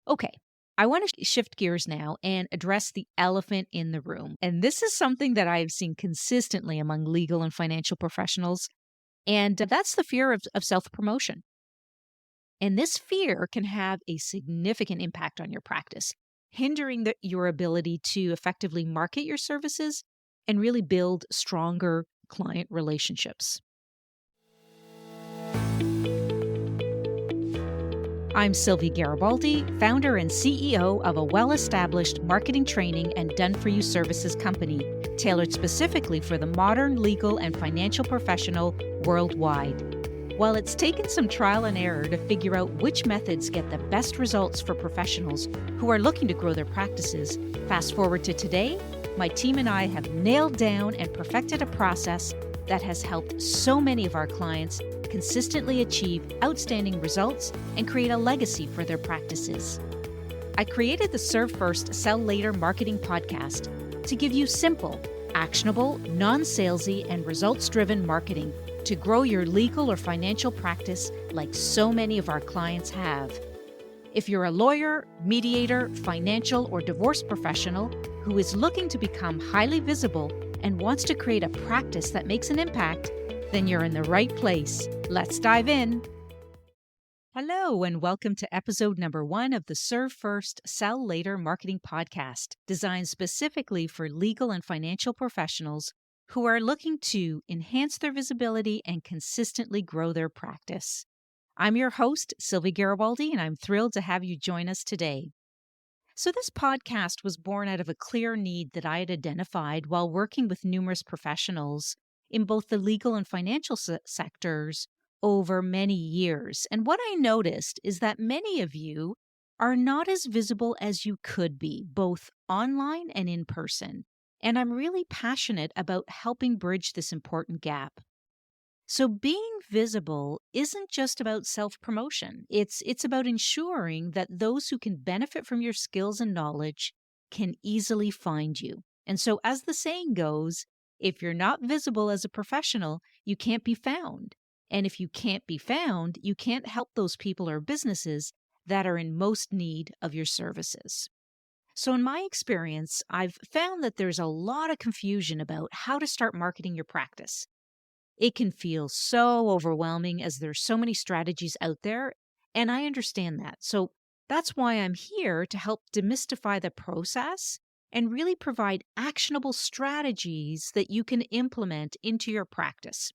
Okay, I want to shift gears now and address the elephant in the room. And this is something that I've seen consistently among legal and financial professionals, and that's the fear of self promotion. And this fear can have a significant impact on your practice, hindering your ability to effectively market your services and really build stronger client relationships. I'm Sylvie Garibaldi, founder and CEO of a well established marketing training and done for you services company tailored specifically for the modern legal and financial professional worldwide. While it's taken some trial and error to figure out which methods get the best results for professionals who are looking to grow their practices, fast forward to today, my team and I have nailed down and perfected a process that has helped so many of our clients consistently achieve outstanding results and create a legacy for their practices. I created the Serve First, Sell Later marketing podcast to give you simple, actionable, non salesy, and results driven marketing to grow your legal or financial practice like so many of our clients have. If you're a lawyer, mediator, financial, or divorce professional who is looking to become highly visible and wants to create a practice that makes an impact, then you're in the right place. Let's dive in. Hello, and welcome to episode number 1 of the Serve First, Sell Later marketing podcast, designed specifically for legal and financial professionals who are looking to enhance their visibility and consistently grow their practice. I'm your host, Sylvie Garibaldi, and I'm thrilled to have you join us today. So, this podcast was born out of a clear need that I had identified while working with numerous professionals in both the legal and financial sectors over many years. And what I noticed is that many of you are not as visible as you could be, both online and in person. And I'm really passionate about helping bridge this important gap. So being visible isn't just about self-promotion. It's about ensuring that those who can benefit from your skills and knowledge can easily find you. And so as the saying goes, if you're not visible as a professional, you can't be found. And if you can't be found, you can't help those people or businesses that are in most need of your services. So, in my experience, I've found that there's a lot of confusion about how to start marketing your practice. It can feel so overwhelming as there's so many strategies out there, and I understand that. So that's why I'm here to help demystify the process and really provide actionable strategies that you can implement into your practice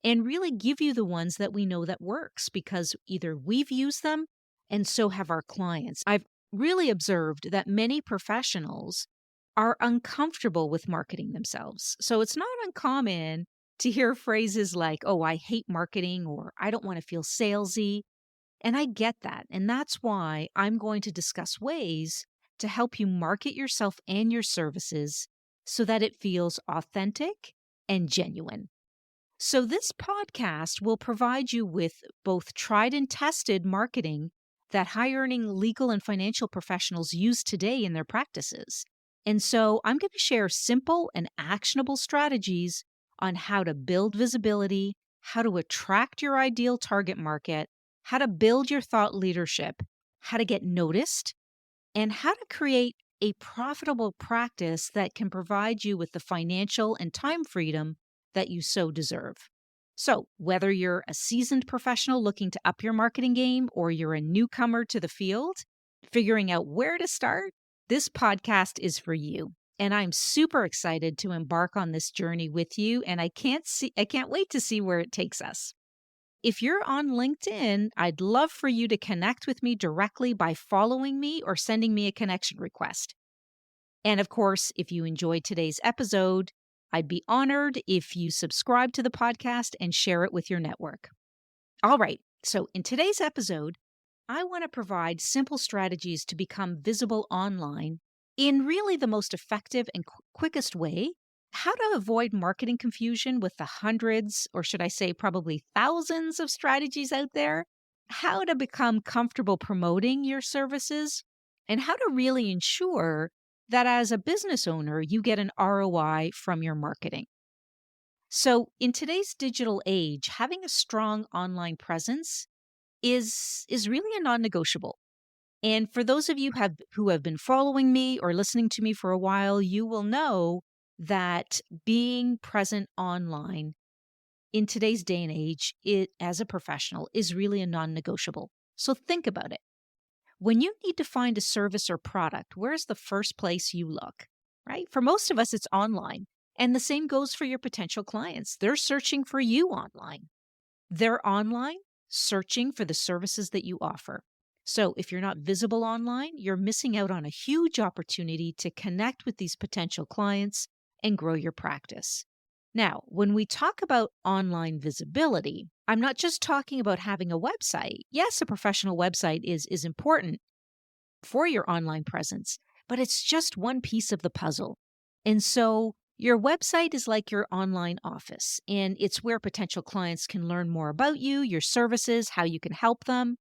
and really give you the ones that we know that works because either we've used them and so have our clients. I've really observed that many professionals are uncomfortable with marketing themselves. So it's not uncommon to hear phrases like, oh, I hate marketing or I don't want to feel salesy. And I get that. And that's why I'm going to discuss ways to help you market yourself and your services so that it feels authentic and genuine. So, this podcast will provide you with both tried and tested marketing that high earning legal and financial professionals use today in their practices. And so, I'm going to share simple and actionable strategies on how to build visibility, how to attract your ideal target market, how to build your thought leadership, how to get noticed, and how to create a profitable practice that can provide you with the financial and time freedom that you so deserve. So, whether you're a seasoned professional looking to up your marketing game or you're a newcomer to the field, figuring out where to start, this podcast is for you. And I'm super excited to embark on this journey with you and I can't wait to see where it takes us. If you're on LinkedIn, I'd love for you to connect with me directly by following me or sending me a connection request. And of course, if you enjoyed today's episode, I'd be honored if you subscribe to the podcast and share it with your network. All right, so in today's episode, I want to provide simple strategies to become visible online in really the most effective and quickest way. How to avoid marketing confusion with the hundreds, or should I say, probably thousands of strategies out there. How to become comfortable promoting your services, and how to really ensure that as a business owner, you get an ROI from your marketing. So, in today's digital age, having a strong online presence is really a non-negotiable. And for those of you who have been following me or listening to me for a while, you will know that being present online in today's day and age, it as a professional is really a non-negotiable. So think about it. When you need to find a service or product, where's the first place you look? Right? For most of us, it's online. And the same goes for your potential clients. They're searching for you online. They're online searching for the services that you offer. So if you're not visible online, you're missing out on a huge opportunity to connect with these potential clients and grow your practice. Now, when we talk about online visibility, I'm not just talking about having a website. Yes, a professional website is important for your online presence, but it's just one piece of the puzzle. And so your website is like your online office, and it's where potential clients can learn more about you, your services, how you can help them.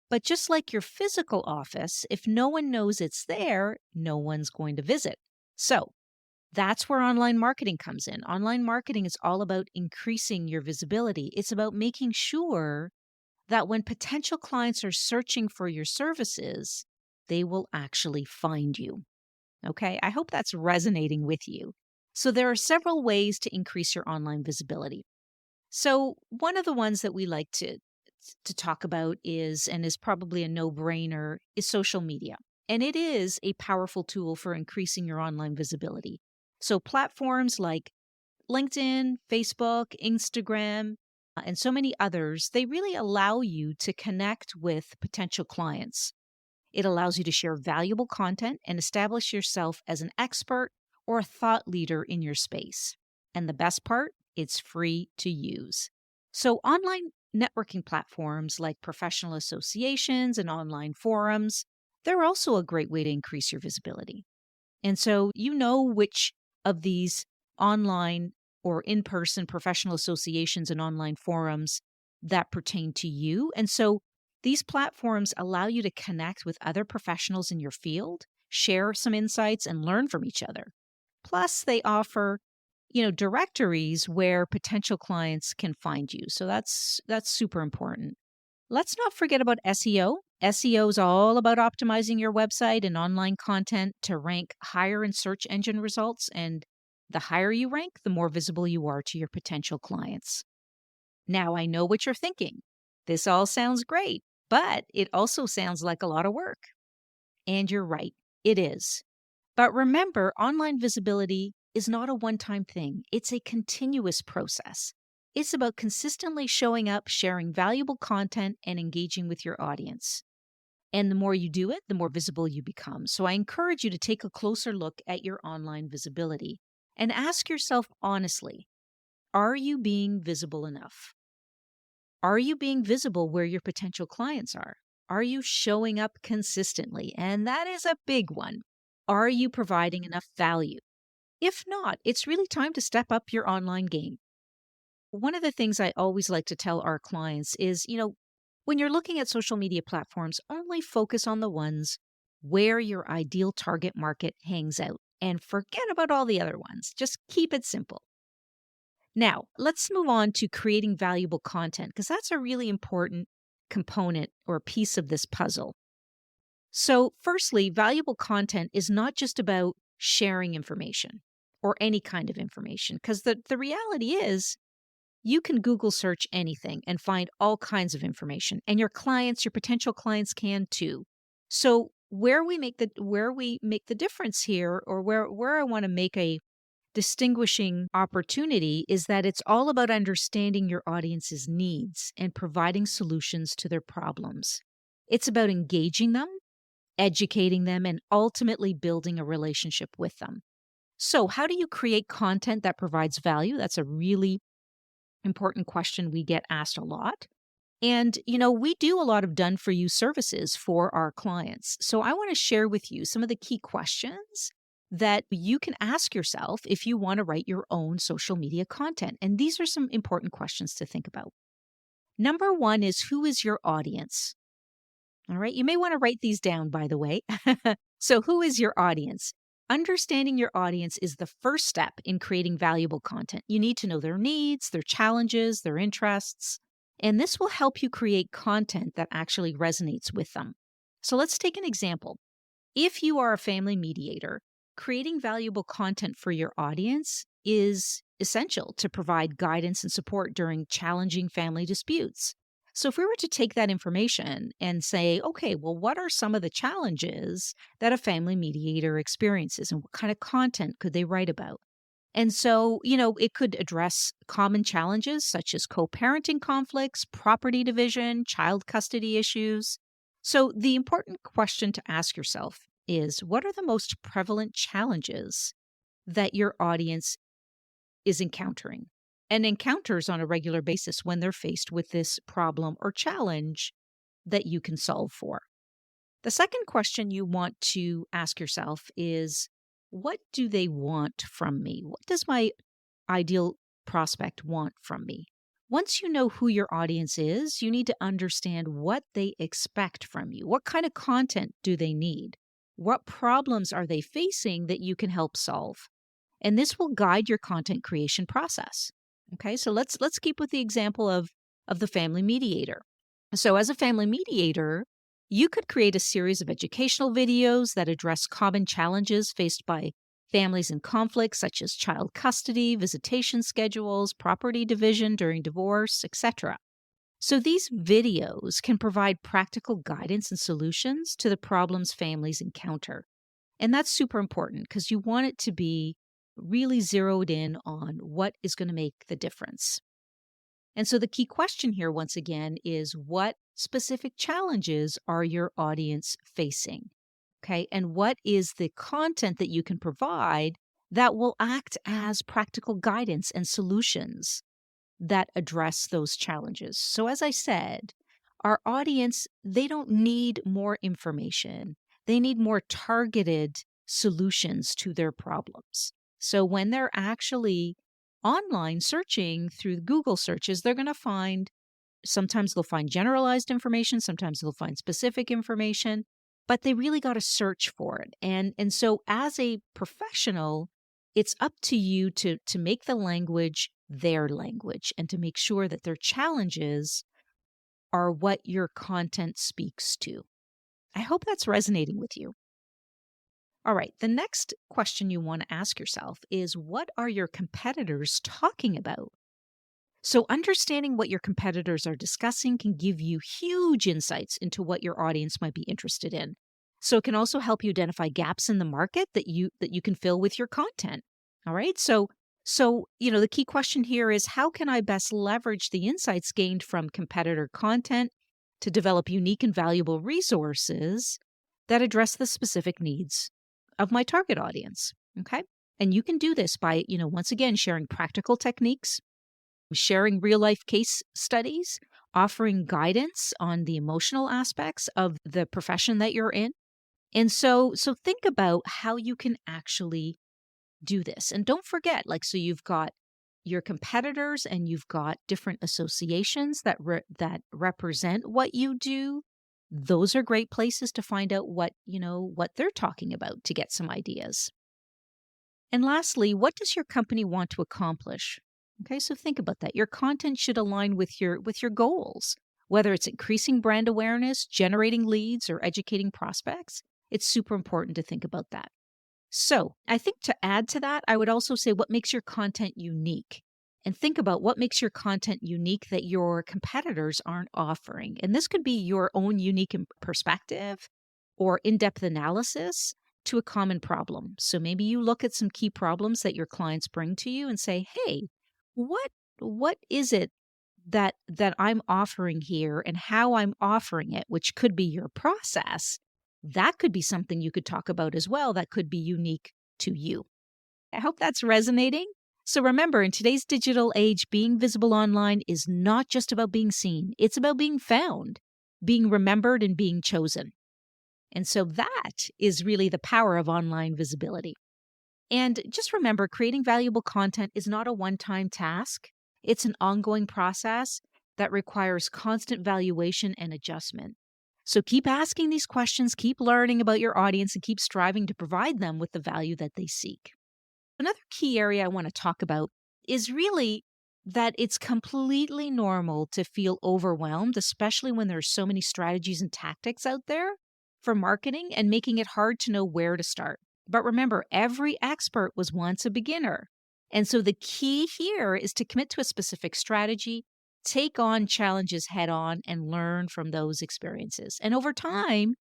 But just like your physical office, if no one knows it's there, no one's going to visit. So that's where online marketing comes in. Online marketing is all about increasing your visibility. It's about making sure that when potential clients are searching for your services, they will actually find you. Okay, I hope that's resonating with you. So, there are several ways to increase your online visibility. So, one of the ones that we like to talk about is, and is probably a no-brainer, is social media. And it is a powerful tool for increasing your online visibility. So, platforms like LinkedIn, Facebook, Instagram, and so many others, they really allow you to connect with potential clients. It allows you to share valuable content and establish yourself as an expert or a thought leader in your space. And the best part, it's free to use. So, online networking platforms like professional associations and online forums, they're also a great way to increase your visibility. And so, you know which of these online or in person professional associations and online forums that pertain to you. And so, these platforms allow you to connect with other professionals in your field, share some insights, and learn from each other. Plus, they offer, directories where potential clients can find you. So that's super important. Let's not forget about SEO. SEO is all about optimizing your website and online content to rank higher in search engine results. And the higher you rank, the more visible you are to your potential clients. Now, I know what you're thinking. This all sounds great, but it also sounds like a lot of work. And you're right, it is. But remember, online visibility is not a one time thing, it's a continuous process. It's about consistently showing up, sharing valuable content, and engaging with your audience. And the more you do it, the more visible you become. So I encourage you to take a closer look at your online visibility and ask yourself honestly, are you being visible enough? Are you being visible where your potential clients are? Are you showing up consistently? And that is a big one. Are you providing enough value? If not, it's really time to step up your online game. One of the things I always like to tell our clients is, when you're looking at social media platforms, only focus on the ones where your ideal target market hangs out and forget about all the other ones. Just keep it simple. Now, let's move on to creating valuable content because that's a really important component or piece of this puzzle. So, firstly, valuable content is not just about sharing information or any kind of information, because the reality is you can Google search anything and find all kinds of information, and your clients, your potential clients can too. So, where we make the difference here, or where I want to make a distinguishing opportunity is that it's all about understanding your audience's needs and providing solutions to their problems. It's about engaging them, educating them, and ultimately building a relationship with them. So, how do you create content that provides value? That's a really important question we get asked a lot. And, we do a lot of done for you services for our clients. So, I want to share with you some of the key questions that you can ask yourself if you want to write your own social media content. And these are some important questions to think about. Number one is, who is your audience? All right. You may want to write these down, by the way. So, who is your audience? Understanding your audience is the first step in creating valuable content. You need to know their needs, their challenges, their interests, and this will help you create content that actually resonates with them. So let's take an example. If you are a family mediator, creating valuable content for your audience is essential to provide guidance and support during challenging family disputes. So, if we were to take that information and say, okay, well, what are some of the challenges that a family mediator experiences and what kind of content could they write about? And so, it could address common challenges such as co parenting conflicts, property division, child custody issues. So, the important question to ask yourself is what are the most prevalent challenges that your audience is encountering and encounters on a regular basis when they're faced with this problem or challenge that you can solve for? The second question you want to ask yourself is what do they want from me? What does my ideal prospect want from me? Once you know who your audience is, you need to understand what they expect from you. What kind of content do they need? What problems are they facing that you can help solve? And this will guide your content creation process. Okay, so let's keep with the example of the family mediator. So as a family mediator, you could create a series of educational videos that address common challenges faced by families in conflict, such as child custody, visitation schedules, property division during divorce, etc. So these videos can provide practical guidance and solutions to the problems families encounter. And that's super important because you want it to be really zeroed in on what is going to make the difference. And so the key question here, once again, is what specific challenges are your audience facing? Okay. And what is the content that you can provide that will act as practical guidance and solutions that address those challenges? So, as I said, our audience, they don't need more information. They need more targeted solutions to their problems. So, when they're actually online searching through Google searches, they're going to find sometimes they'll find generalized information, sometimes they'll find specific information, but they really got to search for it. And so as a professional, it's up to you to make the language their language and to make sure that their challenges are what your content speaks to. I hope that's resonating with you. All right, the next question you want to ask yourself is what are your competitors talking about? So, understanding what your competitors are discussing can give you huge insights into what your audience might be interested in. So, it can also help you identify gaps in the market that you can fill with your content. All right? So, the key question here is how can I best leverage the insights gained from competitor content to develop unique and valuable resources that address the specific needs of my target audience? Okay? And you can do this by, once again sharing practical techniques, sharing real life case studies, offering guidance on the emotional aspects of the profession that you're in. And so think about how you can actually do this. And don't forget, so you've got your competitors and you've got different associations that represent what you do. Those are great places to find out what they're talking about to get some ideas. And lastly, what does your company want to accomplish? Okay, so think about that. Your content should align with your goals, whether it's increasing brand awareness, generating leads, or educating prospects. It's super important to think about that. So, I think to add to that, I would also say what makes your content unique. And think about what makes your content unique that your competitors aren't offering. And this could be your own unique perspective or in-depth analysis to a common problem. So maybe you look at some key problems that your clients bring to you and say, "Hey, what is it that I'm offering here and how I'm offering it, which could be your process." That could be something you could talk about as well that could be unique to you. I hope that's resonating. So remember, in today's digital age, being visible online is not just about being seen. It's about being found, being remembered, and being chosen. And so that is really the power of online visibility. And just remember, creating valuable content is not a one-time task. It's an ongoing process that requires constant valuation and adjustment. So keep asking these questions, keep learning about your audience, and keep striving to provide them with the value that they seek. Another key area I want to talk about is really that it's completely normal to feel overwhelmed, especially when there's so many strategies and tactics out there for marketing and making it hard to know where to start. But remember, every expert was once a beginner. And so the key here is to commit to a specific strategy, take on challenges head on, and learn from those experiences. And over time,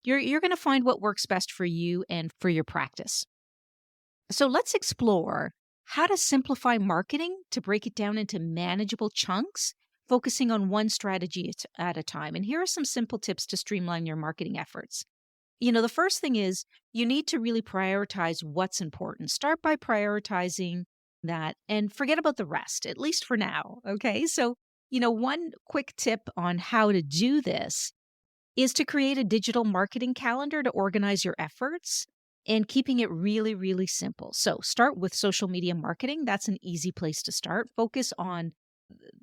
you're going to find what works best for you and for your practice. So let's explore how to simplify marketing to break it down into manageable chunks, focusing on one strategy at a time. And here are some simple tips to streamline your marketing efforts. The first thing is you need to really prioritize what's important. Start by prioritizing that and forget about the rest, at least for now. Okay. So, one quick tip on how to do this is to create a digital marketing calendar to organize your efforts and keeping it really, really simple. So start with social media marketing. That's an easy place to start. Focus on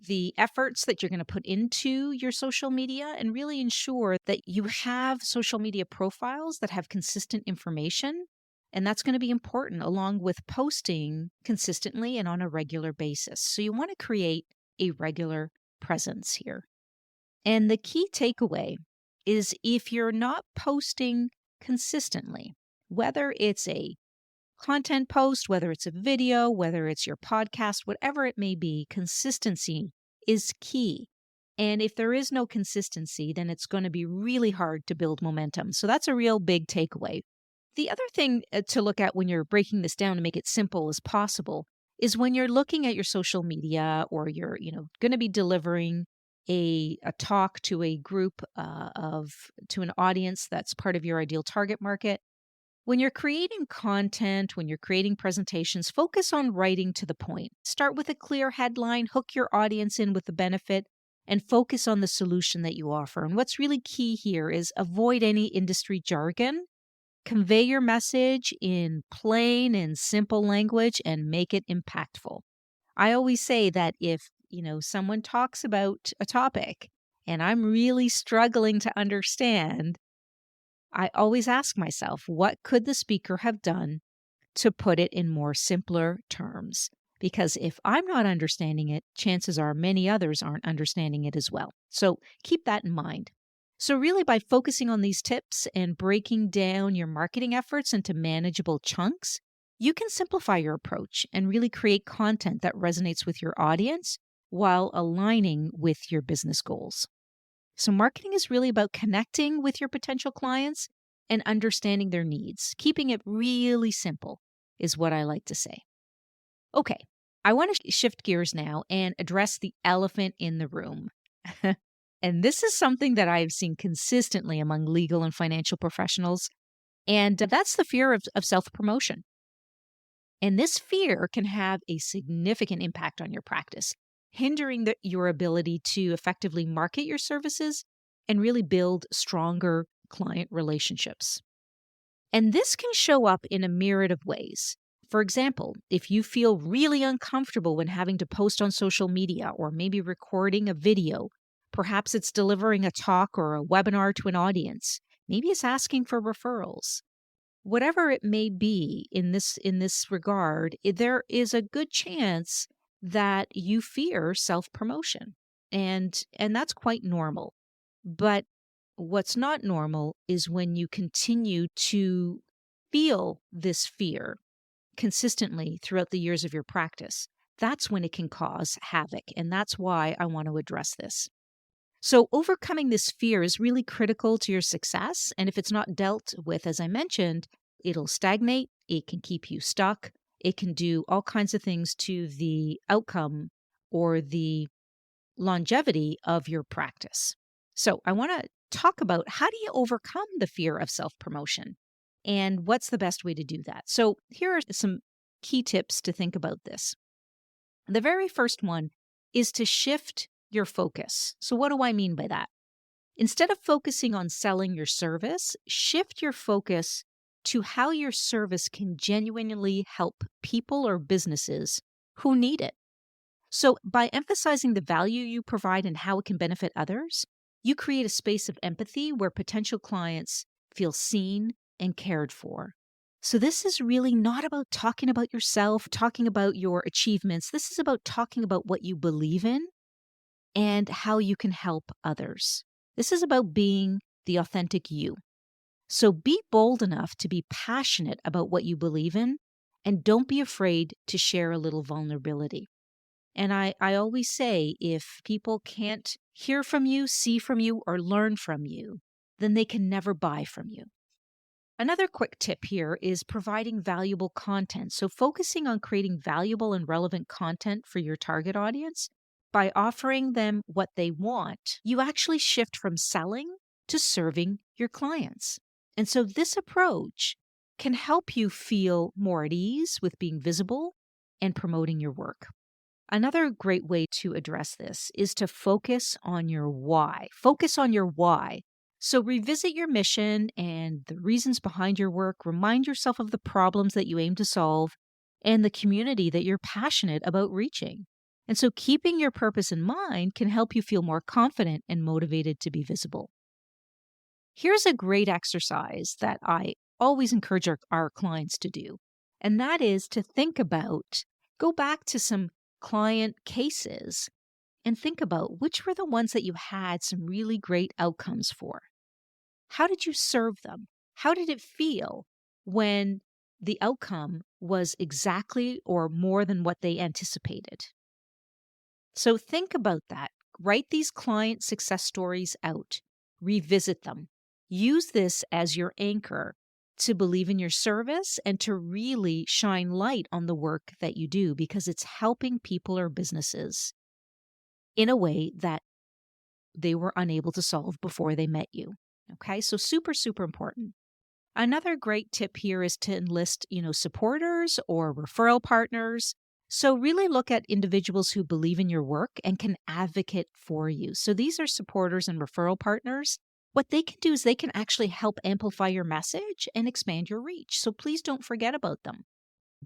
the efforts that you're going to put into your social media and really ensure that you have social media profiles that have consistent information. And that's going to be important along with posting consistently and on a regular basis. So you want to create a regular presence here. And the key takeaway is if you're not posting consistently, whether it's a content post, whether it's a video, whether it's your podcast, whatever it may be, consistency is key. And if there is no consistency, then it's going to be really hard to build momentum. So that's a real big takeaway. The other thing to look at when you're breaking this down to make it simple as possible is when you're looking at your social media or you're, going to be delivering a talk to a group to an audience that's part of your ideal target market. When you're creating content, when you're creating presentations, focus on writing to the point. Start with a clear headline, hook your audience in with the benefit, and focus on the solution that you offer. And what's really key here is avoid any industry jargon. Convey your message in plain and simple language and make it impactful. I always say that if, someone talks about a topic and I'm really struggling to understand, I always ask myself, what could the speaker have done to put it in more simpler terms? Because if I'm not understanding it, chances are many others aren't understanding it as well. So keep that in mind. So really by focusing on these tips and breaking down your marketing efforts into manageable chunks, you can simplify your approach and really create content that resonates with your audience while aligning with your business goals. So marketing is really about connecting with your potential clients and understanding their needs. Keeping it really simple is what I like to say. Okay, I want to shift gears now and address the elephant in the room. And this is something that I've seen consistently among legal and financial professionals, and that's the fear of self-promotion. And this fear can have a significant impact on your practice, hindering your ability to effectively market your services and really build stronger client relationships. And this can show up in a myriad of ways. For example, if you feel really uncomfortable when having to post on social media or maybe recording a video, perhaps it's delivering a talk or a webinar to an audience, maybe it's asking for referrals. Whatever it may be in this regard, there is a good chance that you fear self-promotion. And that's quite normal. But what's not normal is when you continue to feel this fear consistently throughout the years of your practice. That's when it can cause havoc. And that's why I want to address this. So overcoming this fear is really critical to your success. And if it's not dealt with, as I mentioned, it'll stagnate. It can keep you stuck. It can do all kinds of things to the outcome or the longevity of your practice. So I want to talk about how do you overcome the fear of self-promotion and what's the best way to do that. So here are some key tips to think about this. The very first one is to shift your focus. So what do I mean by that? Instead of focusing on selling your service, shift your focus to how your service can genuinely help people or businesses who need it. So by emphasizing the value you provide and how it can benefit others, you create a space of empathy where potential clients feel seen and cared for. So this is really not about talking about yourself, talking about your achievements. This is about talking about what you believe in and how you can help others. This is about being the authentic you. So be bold enough to be passionate about what you believe in, and don't be afraid to share a little vulnerability. And I always say if people can't hear from you, see from you, or learn from you, then they can never buy from you. Another quick tip here is providing valuable content. So, focusing on creating valuable and relevant content for your target audience by offering them what they want, you actually shift from selling to serving your clients. And so, this approach can help you feel more at ease with being visible and promoting your work. Another great way to address this is to focus on your why. Focus on your why. So revisit your mission and the reasons behind your work. Remind yourself of the problems that you aim to solve and the community that you're passionate about reaching. And so keeping your purpose in mind can help you feel more confident and motivated to be visible. Here's a great exercise that I always encourage our clients to do, and that is to go back to some client cases and think about which were the ones that you had some really great outcomes for. How did you serve them? How did it feel when the outcome was exactly or more than what they anticipated? So think about that. Write these client success stories out, revisit them. Use this as your anchor to believe in your service and to really shine light on the work that you do because it's helping people or businesses in a way that they were unable to solve before they met you. Okay, so super, super important. Another great tip here is to enlist, supporters or referral partners. So really look at individuals who believe in your work and can advocate for you. So these are supporters and referral partners. What they can do is they can actually help amplify your message and expand your reach. So please don't forget about them.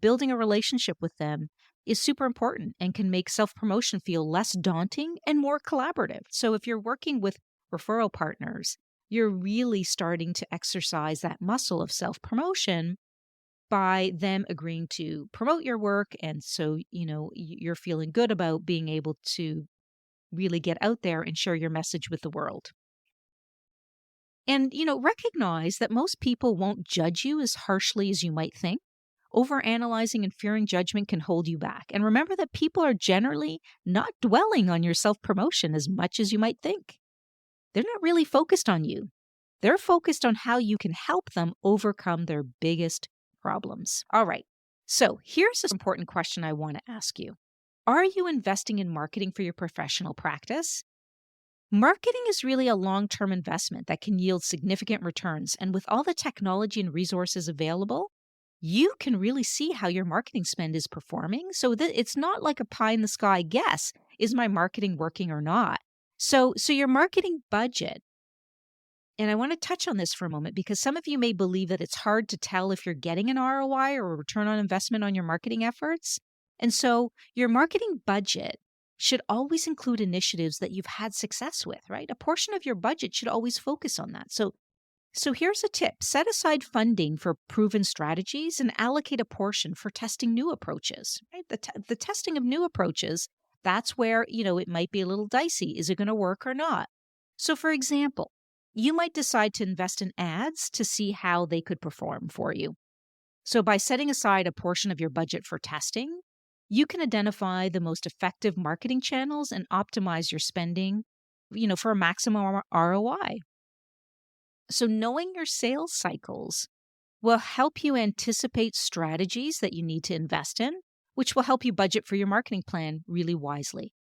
Building a relationship with them is super important and can make self-promotion feel less daunting and more collaborative. So if you're working with referral partners, you're really starting to exercise that muscle of self-promotion by them agreeing to promote your work. And so, you're feeling good about being able to really get out there and share your message with the world. And, recognize that most people won't judge you as harshly as you might think. Overanalyzing and fearing judgment can hold you back. And remember that people are generally not dwelling on your self promotion as much as you might think. They're not really focused on you. They're focused on how you can help them overcome their biggest problems. All right. So here's an important question I want to ask you. Are you investing in marketing for your professional practice? Marketing is really a long-term investment that can yield significant returns. And with all the technology and resources available, you can really see how your marketing spend is performing. So that it's not like a pie in the sky guess, is my marketing working or not? So your marketing budget, and I want to touch on this for a moment because some of you may believe that it's hard to tell if you're getting an ROI or a return on investment on your marketing efforts. And so your marketing budget should always include initiatives that you've had success with, right? A portion of your budget should always focus on that. So here's a tip. Set aside funding for proven strategies and allocate a portion for testing new approaches, right? The testing of new approaches, that's where, it might be a little dicey. Is it going to work or not? So for example, you might decide to invest in ads to see how they could perform for you. So by setting aside a portion of your budget for testing, you can identify the most effective marketing channels and optimize your spending, for a maximum ROI. So knowing your sales cycles will help you anticipate strategies that you need to invest in, which will help you budget for your marketing plan really wisely.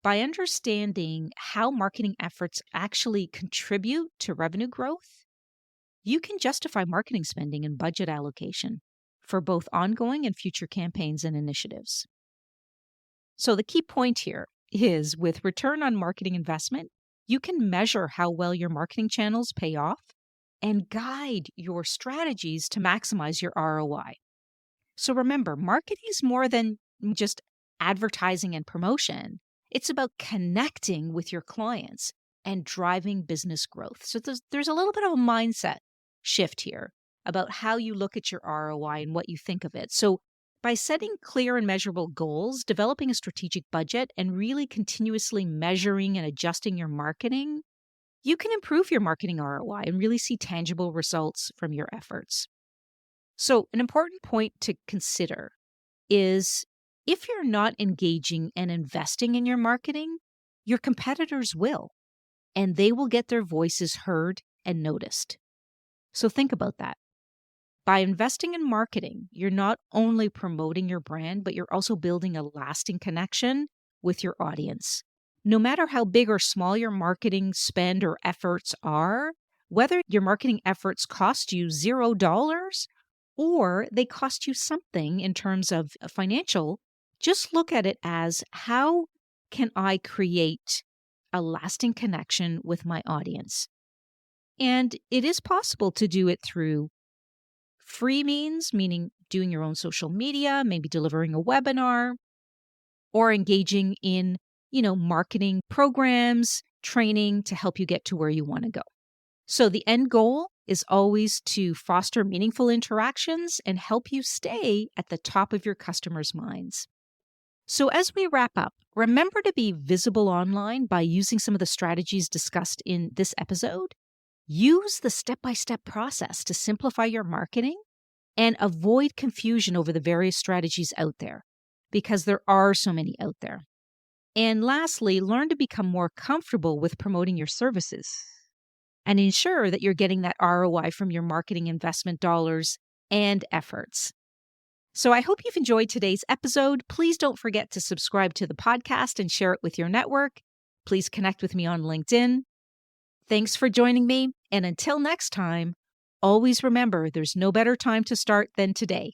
By understanding how marketing efforts actually contribute to revenue growth, you can justify marketing spending and budget allocation for both ongoing and future campaigns and initiatives. So the key point here is with return on marketing investment, you can measure how well your marketing channels pay off and guide your strategies to maximize your ROI. So remember, marketing is more than just advertising and promotion. It's about connecting with your clients and driving business growth. So there's a little bit of a mindset shift here about how you look at your ROI and what you think of it. So by setting clear and measurable goals, developing a strategic budget, and really continuously measuring and adjusting your marketing, you can improve your marketing ROI and really see tangible results from your efforts. So, an important point to consider is if you're not engaging and investing in your marketing, your competitors will, and they will get their voices heard and noticed. So, think about that. By investing in marketing, you're not only promoting your brand, but you're also building a lasting connection with your audience. No matter how big or small your marketing spend or efforts are, whether your marketing efforts cost you $0 or they cost you something in terms of financial, just look at it as how can I create a lasting connection with my audience? And it is possible to do it through free means, meaning doing your own social media, maybe delivering a webinar, or engaging in, marketing programs, training to help you get to where you want to go. So the end goal is always to foster meaningful interactions and help you stay at the top of your customers' minds. So as we wrap up, remember to be visible online by using some of the strategies discussed in this episode. Use the step-by-step process to simplify your marketing and avoid confusion over the various strategies out there, because there are so many out there. And lastly, learn to become more comfortable with promoting your services and ensure that you're getting that ROI from your marketing investment dollars and efforts. So I hope you've enjoyed today's episode. Please don't forget to subscribe to the podcast and share it with your network. Please connect with me on LinkedIn. Thanks for joining me. And until next time, always remember there's no better time to start than today.